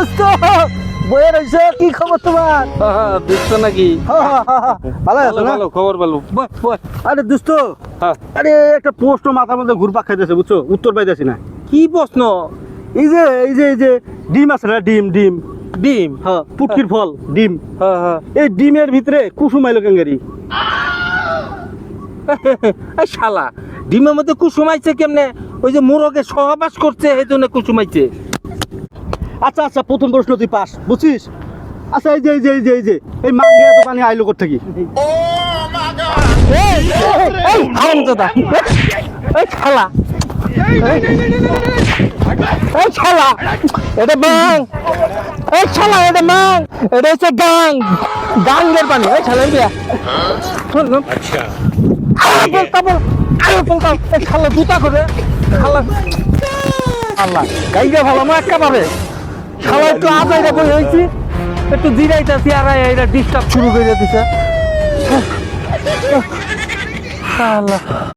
দোস্ত বইয়ের হইছে কি খবর তোমার? দেখছো নাকি? ভালো আছো না? ভালো খবর ভালো। আরে দোস্ত, হ্যাঁ। আরে একটা প্রশ্ন মাথার মধ্যে ঘুরপাক খাইতেছে বুঝছো, উত্তর পাইতেছি না। কি প্রশ্ন? এই যে ডিম আছে না, ডিম ডিম ডিম? হ্যাঁ, পুটকির ফল ডিম। হ্যাঁ। এই ডিমের ভিতরে কুসুম আইলো কেঙ্গারি। এই শালা, ডিমের মধ্যে কুসুম আইছে কেমনে? ওই যে মোরগে সহবাস করছে এই জন্য কুসুম আইছে। আচ্ছা আচ্ছা, প্রথম প্রশ্ন তুই পাস, বুঝছিস? আচ্ছা এই যে এই মাঙ্গিয়া তো পানি আইলো কোথা থেকে? এই হারামজাদা, এই শালা, এই শালা, এটা বাং, এই শালা এটা বাং, এটা হচ্ছে গাং, গাঙ্গের পানি। এই শালা এই আচ্ছা এই শালা জুতা করে শালা, আল্লাহ গাইগা ভালো আমার একটা পাবে। শালা একটু আজাইরা বই হয়েছি, একটু জিরাইতেছি আর এটা ডিস্টার্ব শুরু করে দিছে। আল্লাহ।